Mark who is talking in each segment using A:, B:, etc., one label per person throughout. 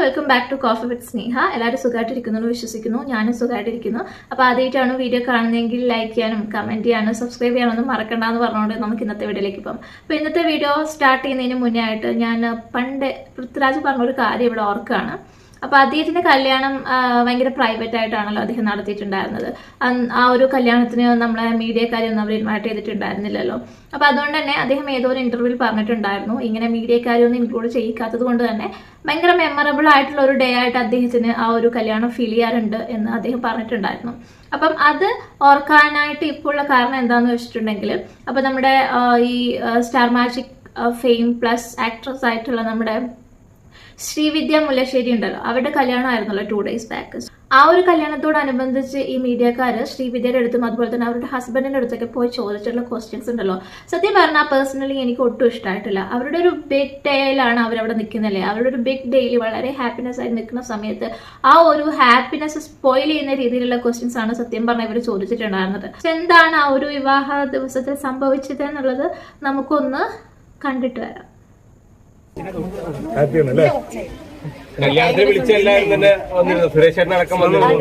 A: Welcome back to coffee with Sneha. എല്ലാവരും സുഖമായിട്ടിരിക്കുന്നു വിശ്വസിക്കുന്നു. ഞാനും സുഖമായിട്ടിരിക്കുന്നു. അപ്പോൾ ആദ്യമായിട്ടാണ് വീഡിയോ കാണുന്നതെങ്കിൽ ലൈക്ക് ചെയ്യാനും കമൻറ്റ് ചെയ്യാനും സബ്സ്ക്രൈബ് ചെയ്യാനൊന്നും മറക്കണ്ടെന്ന് പറഞ്ഞുകൊണ്ട് നമുക്ക് ഇന്നത്തെ വീഡിയോയിലേക്ക് പോകാം. അപ്പോൾ ഇന്നത്തെ വീഡിയോ സ്റ്റാർട്ട് ചെയ്യുന്നതിന് മുന്നേ ആയിട്ട് ഞാൻ പണ്ട് പൃഥ്വിരാജ് പറഞ്ഞൊരു കാര്യം ഇവിടെ ഓർക്കുകയാണ്. അപ്പോൾ അദ്ദേഹത്തിൻ്റെ കല്യാണം ഭയങ്കര പ്രൈവറ്റ് ആയിട്ടാണല്ലോ അദ്ദേഹം നടത്തിയിട്ടുണ്ടായിരുന്നത്. ആ ഒരു കല്യാണത്തിന് നമ്മളെ മീഡിയക്കാരെയൊന്നും അവർ ഇൻവൈറ്റ് ചെയ്തിട്ടുണ്ടായിരുന്നില്ലല്ലോ. അപ്പോൾ അതുകൊണ്ട് തന്നെ അദ്ദേഹം ഏതോ ഒരു ഇന്റർവ്യൂവിൽ പറഞ്ഞിട്ടുണ്ടായിരുന്നു, ഇങ്ങനെ മീഡിയക്കാരെയൊന്നും ഇൻക്ലൂഡ് ചെയ്യിക്കാത്തത് കൊണ്ട് തന്നെ ഭയങ്കര മെമ്മറബിൾ ആയിട്ടുള്ള ഒരു ഡേ ആയിട്ട് അദ്ദേഹത്തിന് ആ ഒരു കല്യാണം ഫീൽ ചെയ്യാറുണ്ട് എന്ന് അദ്ദേഹം പറഞ്ഞിട്ടുണ്ടായിരുന്നു. അപ്പം അത് ഓർക്കാനായിട്ട് ഇപ്പോൾ ഉള്ള കാരണം എന്താണെന്ന് വെച്ചിട്ടുണ്ടെങ്കിൽ, അപ്പോൾ നമ്മുടെ ഈ star magic fame plus actress ആയിട്ടുള്ള നമ്മുടെ ശ്രീവിദ്യ മുല്ലശ്ശേരി ഉണ്ടല്ലോ, അവരുടെ കല്യാണമായിരുന്നല്ലോ 2 days ബാക്ക്. ആ ഒരു കല്യാണത്തോടനുബന്ധിച്ച് ഈ മീഡിയക്കാർ ശ്രീവിദ്യയുടെ അടുത്തും അതുപോലെ തന്നെ അവരുടെ ഹസ്ബൻഡിന്റെ അടുത്തൊക്കെ പോയി ചോദിച്ചിട്ടുള്ള ക്വസ്റ്റ്യൻസ് ഉണ്ടല്ലോ, സത്യം പറഞ്ഞാൽ പേഴ്സണലി എനിക്ക് ഒട്ടും ഇഷ്ടമായിട്ടില്ല. അവരുടെ ഒരു ബിഗ് ഡേയിലാണ് അവരവിടെ നിൽക്കുന്നല്ലേ, അവരുടെ ഒരു ബിഗ് ഡേയിൽ വളരെ ഹാപ്പിനെസ് ആയി നിൽക്കുന്ന സമയത്ത് ആ ഒരു ഹാപ്പിനെസ് സ്പോയിൽ ചെയ്യുന്ന രീതിയിലുള്ള ക്വസ്റ്റ്യൻസ് ആണ് സത്യം പറഞ്ഞാൽ ഇവർ ചോദിച്ചിട്ടുണ്ടായിരുന്നത്. എന്താണ് ആ ഒരു വിവാഹ ദിവസത്തിൽ സംഭവിച്ചത് എന്നുള്ളത് നമുക്കൊന്ന് കണ്ടിട്ട് വരാം.
B: കല്യാണത്തിന് വിളിച്ച എല്ലാവരും തന്നെ വന്നിരുന്നു, സുരേഷ് ചേട്ടൻ അടക്കം വന്നിരുന്നു.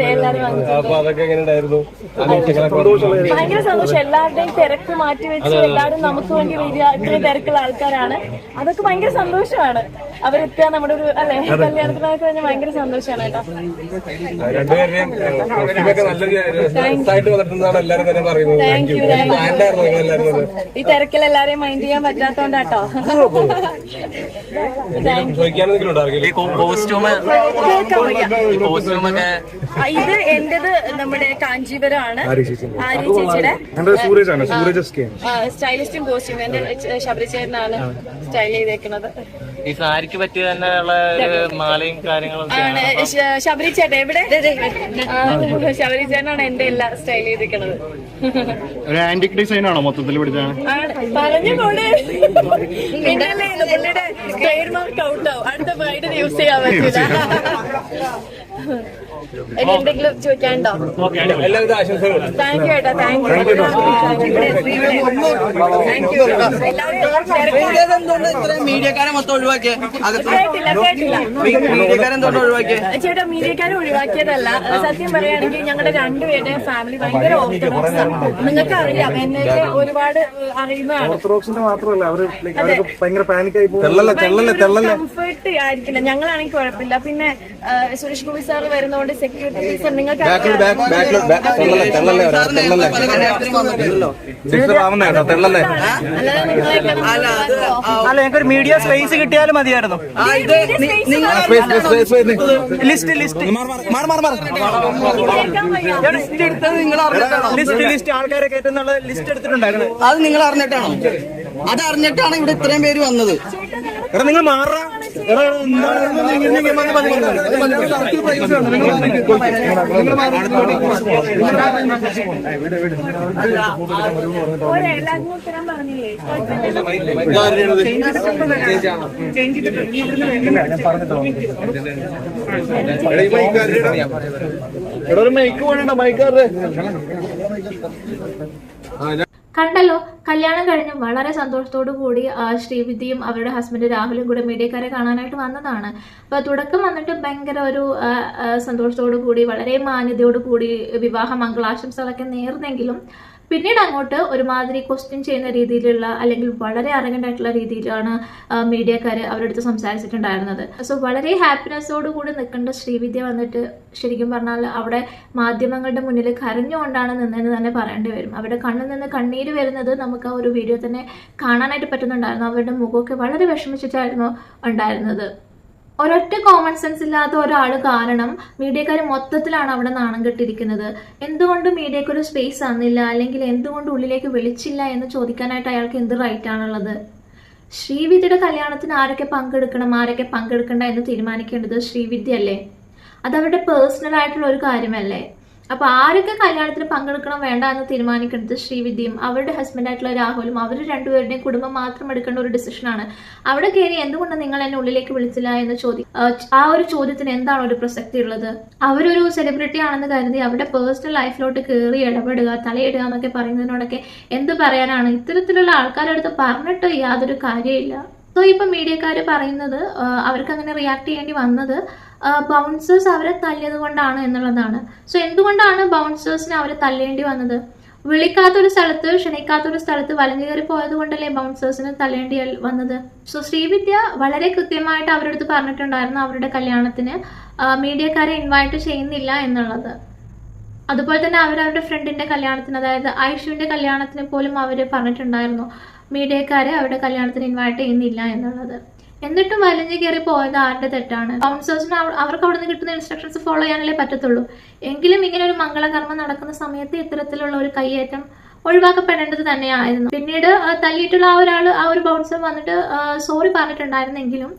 B: അപ്പൊ അതൊക്കെ എങ്ങനെ ഉണ്ടായിരുന്നു?
C: ഭയങ്കര സന്തോഷം. എല്ലാവരുടെയും തിരക്ക് മാറ്റി വെച്ച് എല്ലാവരും നമുക്ക് വേണ്ടി വരിക, ഇത്രയും തിരക്കുള്ള ആൾക്കാരാണ്. അതൊക്കെ ഭയങ്കര സന്തോഷമാണ്. അവരെത്തുക നമ്മുടെ ഒരു അല്ലെ കല്യാണത്തിനൊക്കെ തന്നെ ഭയങ്കര സന്തോഷമാണ് കേട്ടോ.
B: രണ്ടുപേരുടെയും നല്ല രസമായിട്ട് വന്നിട്ടുണ്ടെന്നാണ് എല്ലാരും തന്നെ പറയുന്നത്.
C: ഈ തിരക്കിൽ എല്ലാരെയും മൈൻഡ് ചെയ്യാൻ പറ്റാത്തോണ്ടാട്ടോ.
B: ചോദിക്കാനെന്തെങ്കിലും ഉണ്ടാവില്ല?
C: ഇത് എന്റേത് നമ്മുടെ കാഞ്ചീപുരമാണ്, ആര്യ ചേച്ചിയുടെ സ്റ്റൈലിസ്റ്റും കോസ്റ്റ്യൂം എന്റെ ശബരി ചേട്ടനാണ് സ്റ്റൈൽ ചെയ്തേക്കുന്നത്.
D: ഈ സാരിക്ക് പറ്റിയ തന്നെയുള്ള മാലയും കാര്യങ്ങളും
C: ആണ്. ശബരി ചേട്ടൻ എവിടെ? ശബരി ചേട്ടനാണ് എന്റെ എല്ലാം സ്റ്റൈൽ ചെയ്തേക്കുന്നത്.
E: ഒരു ആന്റിക് ഡിസൈൻ ആണോ മൊത്തത്തിൽ പിടിച്ചാണ്?
C: പറഞ്ഞുകൊണ്ട് പുള്ളിയുടെ ട്രേഡ് മാർക്ക് ഔട്ടാവും. അടുത്ത ബ്രൈഡിന് യൂസ് ചെയ്യാൻ പറ്റില്ല. ഇനി എന്തെങ്കിലും ചോദിക്കാനുണ്ടോ?
B: എല്ലാവിധ ആശംസകളും.
C: താങ്ക് യു ഏട്ടാ, താങ്ക് യു.
F: മീഡിയക്കാരെ മൊത്തം ഒഴിവാക്കിയ
C: ചേട്ടാ, മീഡിയക്കാരെ ഒഴിവാക്കിയതല്ല. സത്യം പറയുകയാണെങ്കിൽ ഞങ്ങളുടെ രണ്ടുപേരുടെ ഫാമിലി ഭയങ്കര ഓർത്തഡോക്സ് ആണ്. നിങ്ങൾക്ക് അറിയാം, എന്നെ ഒരുപാട് അറിയുന്നതാണ്. കംഫർട്ട് ആയിരിക്കില്ല, ഞങ്ങളാണെങ്കിൽ കുഴപ്പമില്ല. പിന്നെ സുരേഷ് ഗോപി സാറ് വരുന്നതുകൊണ്ട് സെക്യൂരിറ്റി റീസൺ നിങ്ങൾക്ക്
F: ഞങ്ങൾക്കൊരു മീഡിയ സ്പേസ് കിട്ടിയാലും മതിയായിരുന്നു. ലിസ്റ്റ് ആൾക്കാരെ കയറ്റുന്നുള്ള ലിസ്റ്റ് എടുത്തിട്ടുണ്ടായിരുന്നു. അത് നിങ്ങൾ അറിഞ്ഞിട്ടാണോ? അത് അറിഞ്ഞിട്ടാണ് ഇവിടെ ഇത്രയും പേര് വന്നത്. എടാ നിങ്ങൾ മാറാ.
A: കണ്ടല്ലോ, കല്യാണം കഴിഞ്ഞ് വളരെ സന്തോഷത്തോടു കൂടി ശ്രീവിദ്യയും അവരുടെ ഹസ്ബൻഡ് രാഹുലും കൂടെ മീഡിയക്കാരെ കാണാനായിട്ട് വന്നതാണ്. അപ്പോൾ തുടക്കം വന്നിട്ട് ഭയങ്കര ഒരു സന്തോഷത്തോടു കൂടി വളരെ മാന്യതയോടു കൂടി വിവാഹ മംഗളാശംസകളൊക്കെ നേർന്നെങ്കിലും പിന്നീട് അങ്ങോട്ട് ഒരുമാതിരി ക്വസ്റ്റ്യൻ ചെയ്യുന്ന രീതിയിലുള്ള അല്ലെങ്കിൽ വളരെ അറഗൻ്റ് ആയിട്ടുള്ള രീതിയിലാണ് മീഡിയക്കാർ അവരുടെ അടുത്ത് സംസാരിച്ചിട്ടുണ്ടായിരുന്നത്. സോ വളരെ ഹാപ്പിനെസ്സോടു കൂടി നിൽക്കേണ്ട ശ്രീവിദ്യ വന്നിട്ട് ശരിക്കും പറഞ്ഞാൽ അവിടെ മാധ്യമങ്ങളുടെ മുന്നിൽ കരഞ്ഞുകൊണ്ടാണ് നിന്നതെന്ന് തന്നെ പറയേണ്ടി വരും. അവരുടെ കണ്ണിൽ നിന്ന് കണ്ണീര് വരുന്നത് നമുക്ക് ആ ഒരു വീഡിയോ തന്നെ കാണാനായിട്ട് പറ്റുന്നുണ്ടായിരുന്നു. അവരുടെ മുഖമൊക്കെ വളരെ വിഷമിച്ചിട്ടായിരുന്നു ഉണ്ടായിരുന്നത്. ഒരൊറ്റ കോമൺ സെൻസ് ഇല്ലാത്ത ഒരാൾ കാരണം മീഡിയക്കാർ മൊത്തത്തിലാണ് അവിടെ നാണം കെട്ടിരിക്കുന്നത്. എന്തുകൊണ്ട് മീഡിയക്കൊരു സ്പേസ് തന്നില്ല, അല്ലെങ്കിൽ എന്തുകൊണ്ട് ഉള്ളിലേക്ക് വിളിച്ചില്ല എന്ന് ചോദിക്കാനായിട്ട് അയാൾക്ക് എന്ത് റൈറ്റ് ആണുള്ളത്? ശ്രീവിദ്യയുടെ കല്യാണത്തിന് ആരൊക്കെ പങ്കെടുക്കണം ആരൊക്കെ പങ്കെടുക്കണ്ട എന്ന് തീരുമാനിക്കേണ്ടത് ശ്രീവിദ്യ അല്ലേ? അതവരുടെ പേഴ്സണൽ ആയിട്ടുള്ള ഒരു കാര്യമല്ലേ? അപ്പോൾ ആരൊക്കെ കല്യാണത്തിന് പങ്കെടുക്കണം വേണ്ട എന്ന് തീരുമാനിക്കുന്നത് ശ്രീവിദ്യയും അവരുടെ ഹസ്ബൻഡായിട്ടുള്ള രാഹുലും അവർ രണ്ടുപേരുടെയും കുടുംബം മാത്രം എടുക്കേണ്ട ഒരു ഡിസിഷനാണ്. അവിടെ കയറി എന്തുകൊണ്ട് നിങ്ങൾ എന്നെ ഉള്ളിലേക്ക് വിളിച്ചില്ല എന്ന് ആ ഒരു ചോദ്യത്തിന് എന്താണ് ഒരു പ്രസക്തി ഉള്ളത്? അവരൊരു സെലിബ്രിറ്റി ആണെന്ന് കരുതി അവരുടെ പേഴ്സണൽ ലൈഫിലോട്ട് കയറി ഇടപെടുക തലയിടുക എന്നൊക്കെ പറയുന്നതിനോടൊക്കെ എന്ത് പറയാനാണ്? ഇത്തരത്തിലുള്ള ആൾക്കാരുടെ അടുത്ത് പറഞ്ഞിട്ട് യാതൊരു കാര്യമില്ല. സോ ഇപ്പം മീഡിയക്കാർ പറയുന്നത് അവർക്ക് അങ്ങനെ റിയാക്ട് ചെയ്യേണ്ടി വന്നത് ബൗൺസേഴ്സ് അവരെ തല്ലിയത് കൊണ്ടാണ് എന്നുള്ളതാണ്. സോ എന്തുകൊണ്ടാണ് ബൗൺസേഴ്സിന് അവരെ തല്ലേണ്ടി വന്നത്? വിളിക്കാത്തൊരു സ്ഥലത്ത്, ക്ഷണിക്കാത്തൊരു സ്ഥലത്ത് വലിഞ്ഞു കയറി പോയത് കൊണ്ടല്ലേ ബൗൺസേഴ്സിന് തല്ലേണ്ടി വന്നത്? സോ ശ്രീവിദ്യ വളരെ കൃത്യമായിട്ട് അവരുടെ അടുത്ത് പറഞ്ഞിട്ടുണ്ടായിരുന്നു അവരുടെ കല്യാണത്തിന് മീഡിയക്കാരെ ഇൻവൈറ്റ് ചെയ്യുന്നില്ല എന്നുള്ളത്. അതുപോലെ തന്നെ അവരവരുടെ ഫ്രണ്ടിന്റെ കല്യാണത്തിന്, അതായത് ഐഷുവിന്റെ കല്യാണത്തിന് പോലും അവർ പറഞ്ഞിട്ടുണ്ടായിരുന്നു മീഡിയക്കാരെ അവരുടെ കല്യാണത്തിന് ഇൻവൈറ്റ് ചെയ്യുന്നില്ല എന്നുള്ളത്. എന്നിട്ടും വലിഞ്ഞു കയറി പോയത് ആരുടെ തെറ്റാണ്? ബൗൺസേഴ്സിന് അവർക്ക് അവിടെ നിന്ന് കിട്ടുന്ന ഇൻസ്ട്രക്ഷൻസ് ഫോളോ ചെയ്യാനല്ലേ പറ്റത്തുള്ളൂ. എങ്കിലും ഇങ്ങനെ ഒരു മംഗളകർമ്മം നടക്കുന്ന സമയത്ത് ഇത്തരത്തിലുള്ള ഒരു കയ്യേറ്റം ഒഴിവാക്കപ്പെടേണ്ടത് തന്നെയായിരുന്നു. പിന്നീട് തല്ലിയിട്ടുള്ള ആ ഒരു ബൗൺസർ വന്നിട്ട് സോറി പറഞ്ഞിട്ടുണ്ടായിരുന്നെങ്കിലും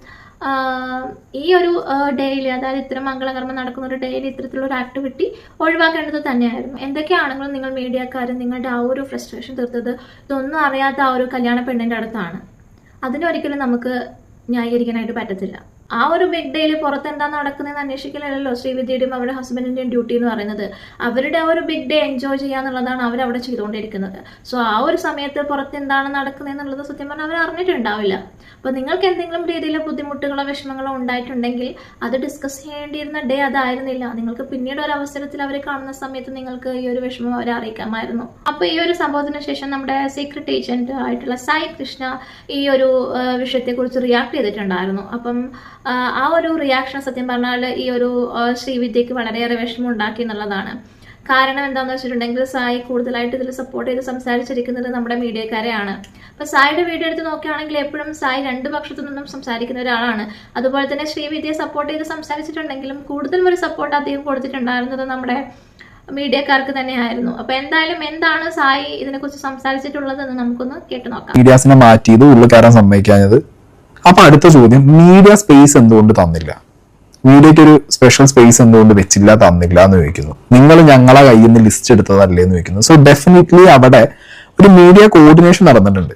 A: ഈ ഒരു ഡേയിൽ, അതായത് ഇത്തരം മംഗളകർമ്മം നടക്കുന്ന ഒരു ഡേയിൽ ഇത്തരത്തിലുള്ള ഒരു ആക്ടിവിറ്റി ഒഴിവാക്കേണ്ടത് തന്നെയായിരുന്നു. എന്തൊക്കെയാണെങ്കിലും നിങ്ങൾ മീഡിയക്കാർ നിങ്ങളുടെ ആ ഒരു ഫ്രസ്ട്രേഷൻ തീർത്തത് ഇതൊന്നും അറിയാത്ത ആ ഒരു കല്യാണ പെണ്ണിൻ്റെ അടുത്താണ്. അതിനൊരിക്കലും നമുക്ക് ന്യായീകരിക്കാനായിട്ട് പറ്റത്തില്ല. ആ ഒരു ബിഗ് ഡേയിൽ പുറത്ത് എന്താ നടക്കുന്നതെന്ന് അന്വേഷിക്കലല്ലോ ശ്രീവിദ്യയുടെയും അവരുടെ ഹസ്ബൻഡിൻ്റെയും ഡ്യൂട്ടി എന്ന് പറയുന്നത്. അവരുടെ ആ ഒരു ബിഗ് ഡേ എൻജോയ് ചെയ്യാന്നുള്ളതാണ് അവരവിടെ ചെയ്തുകൊണ്ടിരിക്കുന്നത്. സോ ആ ഒരു സമയത്ത് പുറത്ത് എന്താണ് നടക്കുന്നതെന്നുള്ളത് സത്യം പറഞ്ഞാൽ അവർ അറിഞ്ഞിട്ടുണ്ടാവില്ല. അപ്പോൾ നിങ്ങൾക്ക് എന്തെങ്കിലും രീതിയിലെ ബുദ്ധിമുട്ടുകളോ വിഷമങ്ങളോ ഉണ്ടായിട്ടുണ്ടെങ്കിൽ അത് ഡിസ്കസ് ചെയ്യേണ്ടിയിരുന്ന ഡേ അതായിരുന്നില്ല. നിങ്ങൾക്ക് പിന്നീട് ഒരു അവസരത്തിൽ അവരെ കാണുന്ന സമയത്ത് നിങ്ങൾക്ക് ഈ ഒരു വിഷമം അവരെ അറിയിക്കാമായിരുന്നു. അപ്പോൾ ഈ ഒരു സംഭവത്തിന് ശേഷം നമ്മുടെ സീക്രട്ട് ഏജന്റ് ആയിട്ടുള്ള സായി കൃഷ്ണ ഈ ഒരു വിഷയത്തെക്കുറിച്ച് റിയാക്ട് ചെയ്തിട്ടുണ്ടായിരുന്നു. അപ്പം ആ ഒരു റിയാക്ഷൻ സത്യം പറഞ്ഞാൽ ഈ ഒരു ശ്രീവിദ്യക്ക് വളരെയേറെ വിഷമം ഉണ്ടാക്കി എന്നുള്ളതാണ്. കാരണം എന്താണെന്ന് വെച്ചിട്ടുണ്ടെങ്കിൽ സായി കൂടുതലായിട്ട് ഇതിൽ സപ്പോർട്ട് ചെയ്ത് സംസാരിച്ചിരിക്കുന്നത് നമ്മുടെ മീഡിയക്കാരെയാണ്. അപ്പോൾ സായിയുടെ വീഡിയോ എടുത്ത് നോക്കുകയാണെങ്കിൽ എപ്പോഴും സായി രണ്ട് പക്ഷത്തു നിന്നും സംസാരിക്കുന്ന ഒരാളാണ്. അതുപോലെ തന്നെ ശ്രീവിദ്യയെ സപ്പോർട്ട് ചെയ്ത് സംസാരിച്ചിട്ടുണ്ടെങ്കിലും കൂടുതലും ഒരു സപ്പോർട്ട് അദ്ദേഹം കൊടുത്തിട്ടുണ്ടായിരുന്നത് നമ്മുടെ മീഡിയക്കാർക്ക് തന്നെയായിരുന്നു. അപ്പൊ എന്തായാലും എന്താണ് സായി ഇതിനെക്കുറിച്ച് സംസാരിച്ചിട്ടുള്ളതെന്ന് നമുക്കൊന്ന് കേട്ടു നോക്കാം.
G: മീഡിയാസിനെ മാറ്റിയത് ഉള്ളിൽ കയറാൻ സമ്മതിക്കാഞ്ഞത്. അപ്പൊ അടുത്ത ചോദ്യം, മീഡിയ സ്പേസ് എന്തുകൊണ്ട് തന്നില്ല? മീഡിയയ്ക്ക് ഒരു സ്പെഷ്യൽ സ്പേസ് എന്തുകൊണ്ട് വെച്ചില്ല, തന്നില്ല എന്ന് ചോദിക്കുന്നു. നിങ്ങൾ ഞങ്ങളെ കയ്യിൽ നിന്ന് ലിസ്റ്റ് എടുത്തതല്ലേ എന്ന് ചോദിക്കുന്നു. സോ ഡെഫിനറ്റ്ലി അവിടെ ഒരു മീഡിയ കോർഡിനേഷൻ നടന്നിട്ടുണ്ട്.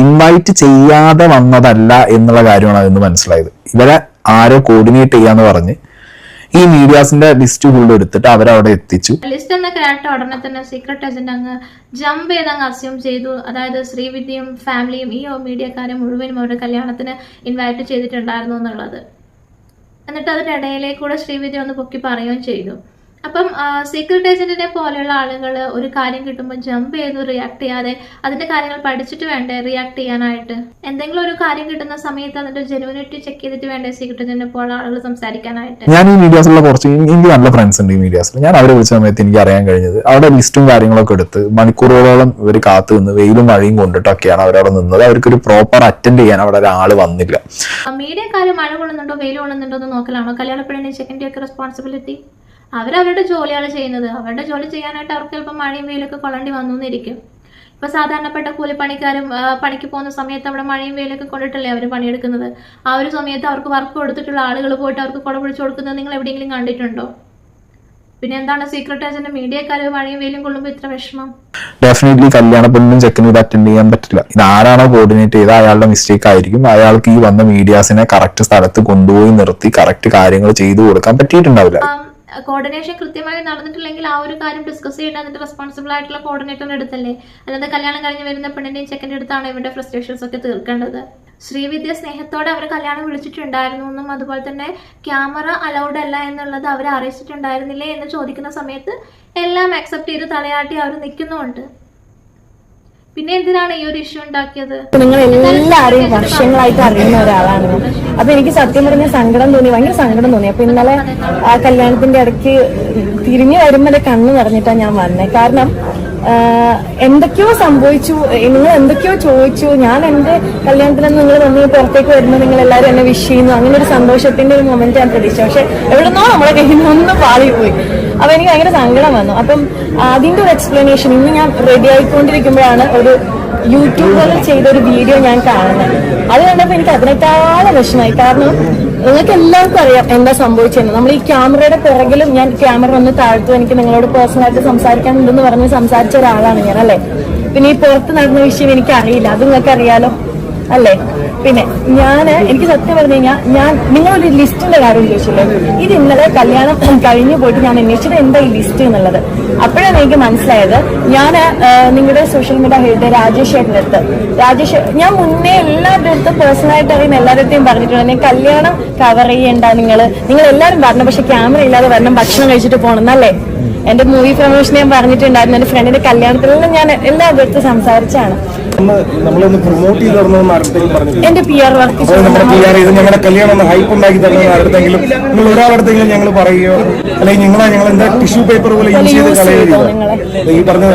G: ഇൻവൈറ്റ് ചെയ്യാതെ വന്നതല്ല എന്നുള്ള കാര്യമാണ് അതെന്ന് മനസ്സിലായത്. ഇവരെ ആരോ കോർഡിനേറ്റ് ചെയ്യാന്ന് പറഞ്ഞ് ഈ മീഡിയാസിന്റെ ലിസ്റ്റ് ഫുള്ള് എടുത്തിട്ട് അവരവിടെ എത്തിച്ചു.
A: ലിസ്റ്റ് എന്ന് കേട്ട ഉടനെ തന്നെ സീക്രട്ട് ഏജന്റ് അങ്ങ് ജമ്പ് ചെയ്ത് അങ്ങ് അസ്യൂം ചെയ്തു. അതായത് ശ്രീവിദ്യയും ഫാമിലിയും ഈ മീഡിയക്കാരെ മുഴുവനും അവരുടെ കല്യാണത്തിന് ഇൻവൈറ്റ് ചെയ്തിട്ടുണ്ടായിരുന്നു എന്നുള്ളത്. എന്നിട്ട് അതിന്റെ ഇടയിലേക്കൂടെ ശ്രീവിദ്യ ഒന്ന് പൊക്കി പറയുകയും ചെയ്തു. അപ്പം സീക്രട്ട് ഏജന്റിനെ പോലെയുള്ള ആളുകൾ ഒരു കാര്യം കിട്ടുമ്പോൾ ജമ്പ് ചെയ്ത് റിയാക്ട് ചെയ്യാതെ അതിന്റെ കാര്യങ്ങൾ പഠിച്ചിട്ട് വേണ്ടേ റിയാക്ട് ചെയ്യാനായിട്ട്? എന്തെങ്കിലും ഒരു കാര്യം കിട്ടുന്ന സമയത്ത് അതിന്റെ ജെനുവിനിറ്റി ചെക്ക് ചെയ്തിട്ട് വേണ്ടേ സീക്രട്ട് ഏജന്റിനെ പോലുള്ള ആളുകൾ സംസാരിക്കാനായിട്ട്?
G: ഞാൻ ഈ മീഡിയാസിലുള്ള കുറച്ച് എനിക്ക് നല്ല ഫ്രണ്ട്സ് ഉണ്ട് ഈ മീഡിയാസിൽ. ഞാൻ അവരെ വിളിച്ച സമയത്ത് എനിക്ക് അറിയാൻ കഴിഞ്ഞത് അവിടെ ലിസ്റ്റും കാര്യങ്ങളൊക്കെ എടുത്ത് മണിക്കൂറുകളോളം ഇവർ കാത്തു നിന്ന് വെയിലും മഴയും കൊണ്ടിട്ടൊക്കെയാണ് അവരവിടെ നിന്നത്. അവർക്കൊരു പ്രോപ്പർ അറ്റൻഡ് ചെയ്യാൻ അവിടെ ഒരാൾ വന്നില്ല.
A: മീഡിയക്കാര് മഴ കൊള്ളുന്നുണ്ടോ വെയിൽ കൊള്ളുന്നുണ്ടോ എന്ന് നോക്കലാണോ കല്യാണപ്പെണ്ണിന്റെ ചെക്കൻ്റെ ഒക്കെ റെസ്പോൺസിബിലിറ്റി? അവരവരുടെ ജോലിയാണ് ചെയ്യുന്നത്. അവരുടെ ജോലി ചെയ്യാനായിട്ട് അവർക്ക് ചിലപ്പോൾ മഴയും വെയിലൊക്കെ കൊള്ളേണ്ടി വന്നിരിക്കും. ഇപ്പൊ സാധാരണപ്പെട്ട കൂലിപ്പണിക്കാരും പണിക്ക് പോകുന്ന സമയത്ത് അവിടെ മഴയും വെയിലൊക്കെ കൊണ്ടിട്ടല്ലേ അവർ പണിയെടുക്കുന്നത്. ആ ഒരു സമയത്ത് അവർക്ക് വർക്ക് കൊടുത്തിട്ടുള്ള ആളുകൾ പോയിട്ട് അവർക്ക് കുട പിടിച്ചു കൊടുക്കുന്നത് നിങ്ങൾ എവിടെയെങ്കിലും കണ്ടിട്ടുണ്ടോ? പിന്നെ എന്താണ് സീക്രട്ട് ഏജന്റ് മീഡിയക്കാര് മഴയും വെയിലും കൊള്ളുമ്പോൾ ഇത്ര വിഷമം?
G: ഡെഫിനറ്റ്ലി കല്യാണ പെണ്ണിനും ചെക്കനും ഇത് അറ്റൻഡ് ചെയ്യാൻ പറ്റില്ല. ഇത് ആരാണോ കോർഡിനേറ്റ് ചെയ്ത് അയാളുടെ മിസ്റ്റേക്ക് ആയിരിക്കും. അയാൾക്ക് ഈ വന്ന മീഡിയാസിനെ കറക്റ്റ് സ്ഥലത്ത് കൊണ്ടുപോയി നിർത്തി കറക്റ്റ് കാര്യങ്ങൾ ചെയ്തു കൊടുക്കാൻ പറ്റിയിട്ടുണ്ടാവില്ല.
A: കോർഡിനേഷൻ കൃത്യമായി നടന്നിട്ടില്ലെങ്കിൽ ആ ഒരു കാര്യം ഡിസ്കസ് ചെയ്യേണ്ട അതിന്റെ റെസ്പോൺസിബിൾ ആയിട്ടുള്ള കോർഡിനേറ്ററിന്റെ അടുത്തല്ലേ? അല്ലാതെ കല്യാണം കഴിഞ്ഞ് വരുന്ന പെണ്ണിന്റെയും ചെക്കൻ്റെ അടുത്താണ് ഇവരുടെ ഫ്രസ്ട്രേഷൻസ് ഒക്കെ തീർക്കേണ്ടത്. ശ്രീവിദ്യ സ്നേഹത്തോടെ അവർ കല്യാണം വിളിച്ചിട്ടുണ്ടായിരുന്നു എന്നും അതുപോലെ തന്നെ ക്യാമറ അലൗഡ് അല്ല എന്നുള്ളത് അവരെ അറിയിച്ചിട്ടുണ്ടായിരുന്നില്ലേ എന്ന് ചോദിക്കുന്ന സമയത്ത് എല്ലാം അക്സെപ്റ്റ് ചെയ്ത് തലയാട്ടി അവർ നിൽക്കുന്നുണ്ട്. പിന്നെ എന്തിനാണ് ഈ ഒരു ഇഷ്യൂ ഉണ്ടാക്കിയത്?
C: നിങ്ങൾ എല്ലാവരെയും വർഷങ്ങളായിട്ട് അറിയുന്ന ഒരാളാണ്. അപ്പൊ എനിക്ക് സത്യം പറഞ്ഞ സങ്കടം തോന്നി, ഭയങ്കര സങ്കടം തോന്നി. അപ്പൊ ഇന്നലെ ആ കല്യാണത്തിന്റെ ഇടയ്ക്ക് തിരിഞ്ഞു വരുമ്പോൾ കണ്ണ് നിറഞ്ഞിട്ടാണ് ഞാൻ വന്നത്. കാരണം എന്തൊക്കെയോ സംഭവിച്ചു, നിങ്ങൾ എന്തൊക്കെയോ ചോദിച്ചു. ഞാൻ എന്റെ കല്യാണത്തിലെന്ന് നിങ്ങൾ വന്ന് പുറത്തേക്ക് വരുമ്പോൾ നിങ്ങൾ എല്ലാവരും എന്നെ വിഷ് ചെയ്യുന്നു. അങ്ങനെ ഒരു സന്തോഷത്തിന്റെ ഒരു മൊമെന്റ് ഞാൻ പ്രതീക്ഷിച്ചു. പക്ഷെ എവിടെന്നോ നമ്മളെ കയ്യിൽ നിന്ന് ഒന്ന് പാളിപ്പോയി. അപ്പൊ എനിക്ക് ഭയങ്കര സങ്കടം വന്നു. അപ്പം അതിന്റെ ഒരു എക്സ്പ്ലനേഷൻ ഇന്ന് ഞാൻ റെഡി ആയിക്കൊണ്ടിരിക്കുമ്പോഴാണ് ഒരു യൂട്യൂബറിൽ ചെയ്തൊരു വീഡിയോ ഞാൻ കാണുന്നത്. അത് കണ്ടപ്പോൾ എനിക്ക് അതിനേക്കാളും വിഷമമായി. കാരണം നിങ്ങൾക്ക് എല്ലാവർക്കും അറിയാം എന്താ സംഭവിച്ചതെന്ന്. നമ്മൾ ഈ ക്യാമറയുടെ പിറകിലും ഞാൻ ക്യാമറ ഒന്ന് താഴ്ത്തു, എനിക്ക് നിങ്ങളോട് പേഴ്സണലായിട്ട് സംസാരിക്കാനുണ്ടെന്ന് പറഞ്ഞ് സംസാരിച്ച ഒരാളാണ് ഞാൻ, അല്ലേ? പിന്നെ ഈ പുറത്ത് നടന്ന വിഷയം എനിക്ക് അറിയില്ല, അത് നിങ്ങൾക്ക് അറിയാലോ അല്ലേ? പിന്നെ എനിക്ക് സത്യം പറഞ്ഞു കഴിഞ്ഞാൽ നിങ്ങളൊരു ലിസ്റ്റിന്റെ കാര്യം ചോദിച്ചില്ലേ, ഇത് ഇന്നലെ കല്യാണം കഴിഞ്ഞു പോയിട്ട് ഞാൻ അന്വേഷിച്ചത് എന്താ ഈ ലിസ്റ്റ് എന്നുള്ളത്. അപ്പോഴാണ് എനിക്ക് മനസ്സിലായത്. ഞാൻ നിങ്ങളുടെ സോഷ്യൽ മീഡിയ ഹെഡ് രാജേഷേട്ടൻ്റെ അടുത്ത് ഞാൻ മുന്നേ എല്ലാവരുടെ അടുത്തും പേഴ്സണലായിട്ട് അറിയുന്ന എല്ലാവരുടെയും പറഞ്ഞിട്ടുണ്ട്, ഞാൻ കല്യാണം കവർ ചെയ്യേണ്ട നിങ്ങൾ എല്ലാവരും പറഞ്ഞു, പക്ഷെ ക്യാമറ ഇല്ലാതെ വരണം, ഭക്ഷണം കഴിച്ചിട്ട് പോകണം എന്നല്ലേ. എന്റെ മൂവി പ്രൊമോഷൻ ഞാൻ പറഞ്ഞിട്ടുണ്ടായിരുന്നു, എന്റെ ഫ്രണ്ടിന്റെ കല്യാണത്തിലെല്ലാം ഞാൻ എല്ലാവരുടെ അടുത്ത് സംസാരിച്ചാണ്.
H: നമ്മളൊന്ന് പ്രൊമോട്ട് ചെയ്ത് തരണമെന്ന് ആരുടെങ്കിലും പറഞ്ഞു,
C: എന്റെ PR വർക്ക്
H: നമ്മുടെ PR ചെയ്ത് ഞങ്ങളുടെ കല്യാണം ഒന്ന് ഹൈപ്പ് ഉണ്ടാക്കി തരണമെന്ന് ആരുടെങ്കിലും നിങ്ങൾ ഒരാളടുത്തെങ്കിലും ഞങ്ങൾ പറയുകയോ അല്ലെങ്കിൽ ഞങ്ങൾ എന്താ ടിഷ്യൂ പേപ്പർ പോലെ യൂസ് ചെയ്ത് കളയുകയോ. ഈ പറഞ്ഞ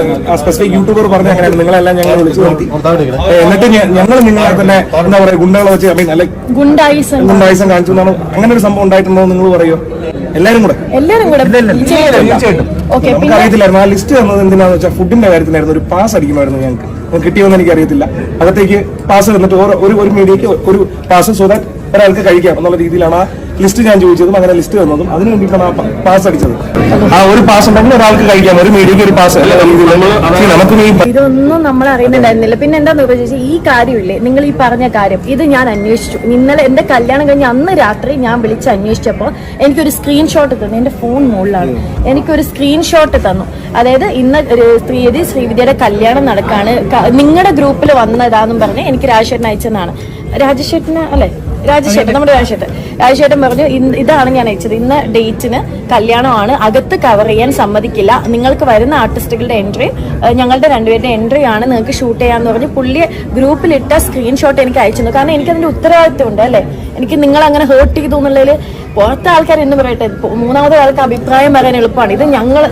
H: സ്പെസിഫിക് യൂട്യൂബർ പറഞ്ഞ അങ്ങനെയാണ്, നിങ്ങളെല്ലാം ഞങ്ങൾ വിളിച്ചു നിർത്തി, എന്നിട്ട് ഞങ്ങൾ നിങ്ങളെ തന്നെ എന്താ പറയുക ഗുണ്ടകളെ വെച്ച് നല്ല ഗുണ്ടായിസം കാണിച്ചു എന്നാണ്. അങ്ങനെ ഒരു സംഭവം ഉണ്ടായിട്ടുണ്ടോ നിങ്ങൾ പറയുമോ? എല്ലാരും കൂടെ നമുക്കറിയത്തില്ലായിരുന്നു. ആ ലിസ്റ്റ് തന്നത് എന്തിനാന്ന് വെച്ചാൽ ഫുഡിന്റെ കാര്യത്തിലായിരുന്നു. ഒരു പാസ് അടിക്കണമായിരുന്നു ഞങ്ങൾക്ക്, കിട്ടിയോന്ന് എനിക്കറിയത്തില്ല. അകത്തേക്ക് പാസ് തന്നിട്ട് ഒരു മീഡിയക്ക് ഒരു പാസ് സോ ദാറ്റ് ഒരാൾക്ക് കഴിക്കാം എന്നുള്ള രീതിയിലാണ് ആ ലിസ്റ്റ് ഞാൻ ചോദിച്ചതും അങ്ങനെ ലിസ്റ്റ് തന്നതും. അതിന് വേണ്ടിയിട്ടാണ് ആ പാസ് അടിച്ചത്. ആ ഒരു പാസ് ഉണ്ടെങ്കിൽ ഒരാൾക്ക് കഴിക്കാം, ഒരു മീഡിയക്ക് ഒരു പാസ്. നമുക്ക്
C: ഇതൊന്നും നമ്മൾ അറിയുന്നുണ്ടായിരുന്നില്ല. പിന്നെ എന്താന്ന് ചോദിച്ചാൽ ഈ കാര്യമില്ലേ, നിങ്ങൾ ഈ പറഞ്ഞ കാര്യം ഇത് ഞാൻ അന്വേഷിച്ചു. ഇന്നലെ എന്റെ കല്യാണം കഴിഞ്ഞ് അന്ന് രാത്രി ഞാൻ വിളിച്ച് അന്വേഷിച്ചപ്പോൾ എനിക്കൊരു സ്ക്രീൻഷോട്ട് തന്നു. എന്റെ ഫോൺ മുകളിലാണ് എനിക്കൊരു സ്ക്രീൻഷോട്ട് തന്നു. അതായത് ഇന്ന് ശ്രീവിദ്യയുടെ കല്യാണം നടക്കാണ്, നിങ്ങളുടെ ഗ്രൂപ്പിൽ വന്നതാന്നും പറഞ്ഞ് എനിക്ക് രാജേഷേട്ടൻ അയച്ചതാണ്. രാജേഷേട്ടന് അല്ലെ നമ്മുടെ രാജേഷേട്ടൻ പറഞ്ഞു ഇതാണ് ഞാൻ അയച്ചത്, ഇന്ന ഡേറ്റിന് കല്യാണമാണ്, അകത്ത് കവർ ചെയ്യാൻ സമ്മതിക്കില്ല, നിങ്ങൾക്ക് വരുന്ന ആർട്ടിസ്റ്റുകളുടെ എൻട്രി ഞങ്ങളുടെ രണ്ടുപേരുടെ എൻട്രി ആണ്, നിങ്ങൾക്ക് ഷൂട്ട് ചെയ്യാന്ന് പറഞ്ഞ് പുള്ളിയെ ഗ്രൂപ്പിലിട്ട സ്ക്രീൻഷോട്ട് എനിക്ക് അയച്ചു. കാരണം എനിക്കതിന്റെ ഉത്തരവാദിത്വം ഉണ്ട് അല്ലെ, എനിക്ക് നിങ്ങൾ അങ്ങനെ ഹേർട്ട് ചെയ്തു എന്നുള്ളതിൽ പുറത്തെ ആൾക്കാർ എന്ന് പറയട്ടെ, മൂന്നാമത്തെ ആൾക്ക് അഭിപ്രായം പറയാൻ എളുപ്പമാണ്. ഇത്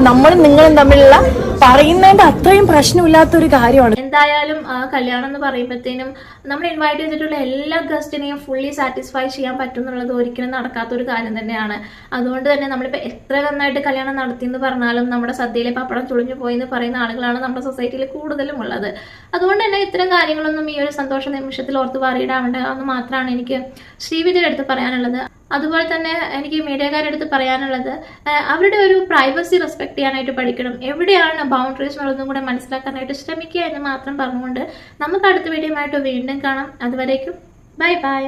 C: നമ്മളും നിങ്ങളും തമ്മിലുള്ള പറയുന്നതിന്റെ അത്രയും പ്രശ്നമില്ലാത്തൊരു കാര്യമാണ്.
A: എന്തായാലും കല്യാണം എന്ന് പറയുമ്പോഴത്തേനും നമ്മൾ ഇൻവൈറ്റ് ചെയ്തിട്ടുള്ള എല്ലാ ഗസ്റ്റിനെയും ഫുള്ളി സാറ്റിസ്ഫൈ ചെയ്യാൻ പറ്റും എന്നുള്ളത് ഒരിക്കലും നടക്കാത്തൊരു കാര്യം തന്നെയാണ്. അതുകൊണ്ട് തന്നെ നമ്മളിപ്പോൾ എത്ര നന്നായിട്ട് കല്യാണം നടത്തി എന്ന് പറഞ്ഞാലും നമ്മുടെ സദ്യയിലെ പപ്പടം ചുളിഞ്ഞു പോയി എന്ന് പറയുന്ന ആളുകളാണ് നമ്മുടെ സൊസൈറ്റിയിൽ കൂടുതലും ഉള്ളത്. അതുകൊണ്ട് തന്നെ ഇത്തരം കാര്യങ്ങളൊന്നും ഈ ഒരു സന്തോഷ നിമിഷത്തിൽ ഓർത്ത് പറയിടാവേണ്ട എന്ന് മാത്രമാണ് എനിക്ക് ശ്രീവിദ്യയുടെ അടുത്ത് പറയാനുള്ളത്. അതുപോലെ തന്നെ എനിക്ക് മീഡിയക്കാരുടെ അടുത്ത് പറയാനുള്ളത്, അവരുടെ ഒരു പ്രൈവസി റെസ്പെക്ട് ചെയ്യാനായിട്ട് പഠിക്കണം, എവിടെയാണ് ബൗണ്ടറീസ് എന്നുള്ളതും കൂടെ മനസ്സിലാക്കാനായിട്ട് ശ്രമിക്കുക എന്ന് മാത്രം പറഞ്ഞുകൊണ്ട് നമുക്ക് അടുത്ത വീഡിയോയുമായിട്ട് വീണ്ടും കാണാം. അതുവരേക്കും ബൈ ബൈ.